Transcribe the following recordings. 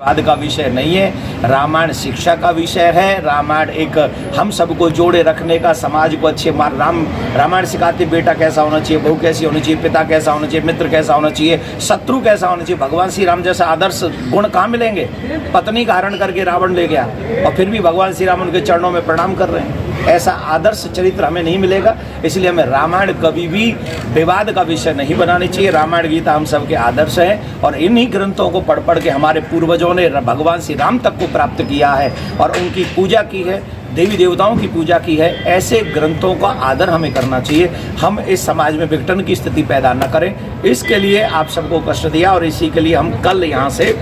विवाद का विषय नहीं है, रामायण शिक्षा का विषय है। रामायण एक हम सबको जोड़े रखने का, समाज को अच्छे रामायण सिखाते बेटा कैसा होना चाहिए, बहू कैसी होनी चाहिए, पिता कैसा होना चाहिए, मित्र कैसा होना चाहिए, शत्रु कैसा होना चाहिए। भगवान श्री राम जैसा आदर्श गुण कहाँ मिलेंगे? पत्नी का हरण करके रावण ले गया और फिर भी भगवान श्री राम उनके चरणों में प्रणाम कर रहे हैं। ऐसा आदर्श चरित्र हमें नहीं मिलेगा। इसलिए हमें रामायण कभी भी विवाद का विषय नहीं बनानी चाहिए। रामायण गीता हम सबके आदर्श हैं और इन्हीं ग्रंथों को पढ़ पढ़ के हमारे पूर्वजों ने भगवान श्री राम तक को प्राप्त किया है और उनकी पूजा की है, देवी देवताओं की पूजा की है। ऐसे ग्रंथों का आदर हमें करना चाहिए। हम इस समाज में विघटन की स्थिति पैदा न करें, इसके लिए आप सबको कष्ट दिया और इसी के लिए हम कल यहाँ से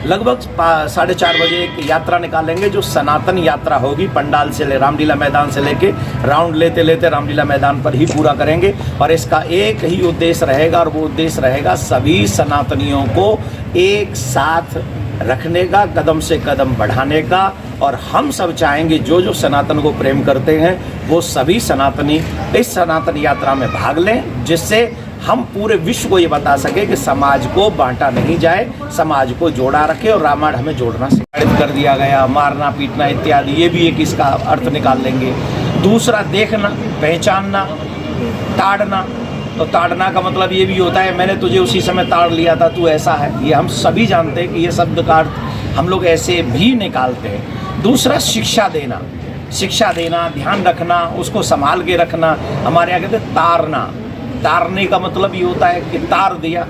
लगभग 4:30 बजे एक यात्रा निकालेंगे जो सनातन यात्रा होगी। पंडाल से रामलीला मैदान से लेके राउंड लेते लेते रामलीला मैदान पर ही पूरा करेंगे और इसका एक ही उद्देश्य रहेगा और वो उद्देश्य रहेगा सभी सनातनियों को एक साथ रखने का, कदम से कदम बढ़ाने का। और हम सब चाहेंगे जो जो सनातन को प्रेम करते हैं वो सभी सनातनी इस सनातन यात्रा में भाग लें, जिससे हम पूरे विश्व को ये बता सके कि समाज को बांटा नहीं जाए, समाज को जोड़ा रखे। और रामायण हमें जोड़ना सिखाया कर दिया गया, मारना पीटना इत्यादि, ये भी एक इसका अर्थ निकाल लेंगे। दूसरा, देखना, पहचानना, ताड़ना। तो ताड़ना का मतलब ये भी होता है मैंने तुझे उसी समय ताड़ लिया था, तू ऐसा है। ये हम सभी जानते हैं कि ये शब्द का अर्थ हम लोग ऐसे भी निकालते हैं। दूसरा, शिक्षा देना, शिक्षा देना, ध्यान रखना, उसको संभाल के रखना। हमारे यहाँ कहते हैं तारना। तारने का मतलब ये होता है कि तार दिया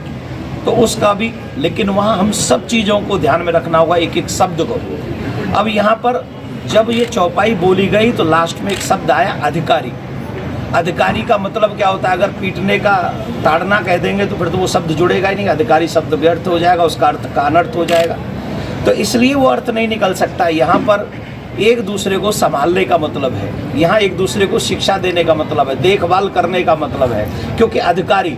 तो उसका भी, लेकिन वहाँ हम सब चीज़ों को ध्यान में रखना होगा, एक एक शब्द को। अब यहाँ पर जब ये चौपाई बोली गई तो लास्ट में एक शब्द आया अधिकारी। अधिकारी का मतलब क्या होता है? अगर पीटने का ताड़ना कह देंगे तो फिर तो वो शब्द जुड़ेगा ही नहीं, अधिकारी शब्द व्यर्थ हो जाएगा, उसका अर्थ का अनर्थ हो जाएगा। तो इसलिए वो अर्थ नहीं निकल सकता। यहाँ पर एक दूसरे को संभालने का मतलब है, यहाँ एक दूसरे को शिक्षा देने का मतलब है, देखभाल करने का मतलब है। क्योंकि अधिकारी,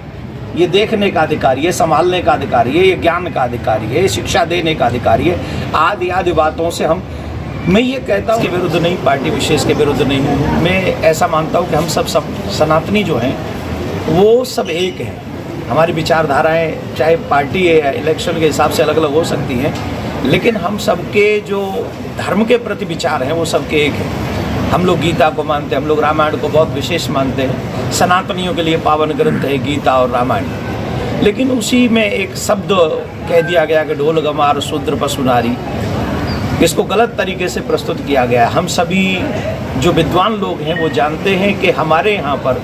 ये देखने का अधिकारी, ये संभालने का अधिकारी है, ये ज्ञान का अधिकारी है, ये शिक्षा देने का अधिकारी है। आदि आदि बातों से मैं ये कहता हूँ कि विरुद्ध नहीं, पार्टी विशेष के विरुद्ध नहीं हूँ। मैं ऐसा मानता हूँ कि हम सब सनातनी जो हैं वो सब एक हैं। हमारी विचारधाराएँ चाहे पार्टी या इलेक्शन के हिसाब से अलग अलग हो सकती हैं, लेकिन हम सबके जो धर्म के प्रति विचार हैं वो सबके एक हैं। हम लोग गीता को मानते हैं, हम लोग रामायण को बहुत विशेष मानते हैं। सनातनियों के लिए पावन ग्रंथ है गीता और रामायण। लेकिन उसी में एक शब्द कह दिया गया कि ढोल गमार शूद्र पशु नारी, इसको गलत तरीके से प्रस्तुत किया गया। हम सभी जो विद्वान लोग हैं वो जानते हैं कि हमारे यहाँ पर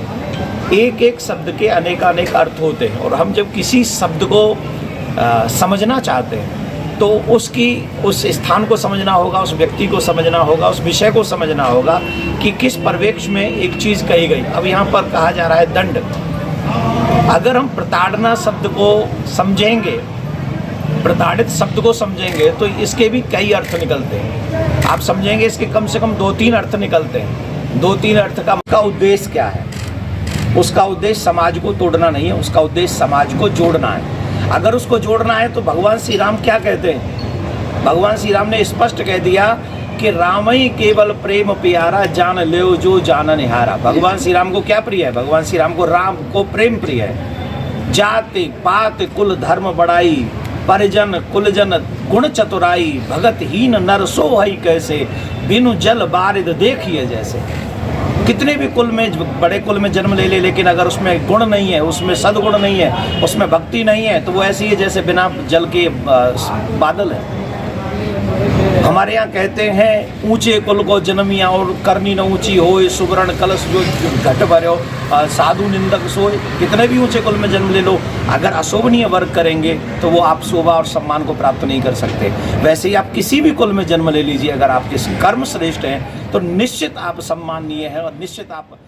एक एक शब्द के अनेकानेक अर्थ होते हैं और हम जब किसी शब्द को समझना चाहते हैं तो उस स्थान को समझना होगा, उस व्यक्ति को समझना होगा, उस विषय को समझना होगा कि किस परिवेश में एक चीज़ कही गई। अब यहाँ पर कहा जा रहा है दंड। अगर हम प्रताड़ना शब्द को समझेंगे, प्रताड़ित शब्द को समझेंगे तो इसके भी कई अर्थ निकलते हैं। आप समझेंगे इसके कम से कम 2-3 अर्थ निकलते हैं। 2-3 अर्थ का उद्देश्य क्या है? उसका उद्देश्य समाज को तोड़ना नहीं है, उसका उद्देश्य समाज को जोड़ना है। अगर उसको जोड़ना है तो भगवान श्री राम क्या कहते हैं? भगवान श्री राम ने स्पष्ट कह दिया कि राम ही केवल प्रेम प्यारा, जान ले जो जान निहारा। भगवान श्री राम को क्या प्रिय है? भगवान श्री राम को, राम को प्रेम प्रिय है। जाति पात कुल धर्म बड़ाई, परिजन कुलजन गुण चतुराई, भगत हीन नर सो हई कैसे, बिनु जल बारिद देखिए जैसे। कितने भी कुल में, बड़े कुल में जन्म ले लेकिन अगर उसमें गुण नहीं है, उसमें सद्गुण नहीं है, उसमें भक्ति नहीं है तो वो ऐसी है जैसे बिना जल के बादल है। हमारे यहाँ कहते हैं ऊंचे कुल को जन्मिया और करनी न ऊंची होए, सुवर्ण कलश जो घट भरो, साधु निंदक सोए। कितने भी ऊंचे कुल में जन्म ले लो, अगर अशोभनीय वर्ग करेंगे तो वो आप शोभा और सम्मान को प्राप्त नहीं कर सकते। वैसे ही आप किसी भी कुल में जन्म ले लीजिए, अगर आपके कर्म श्रेष्ठ हैं तो निश्चित आप सम्माननीय हैं और निश्चित आप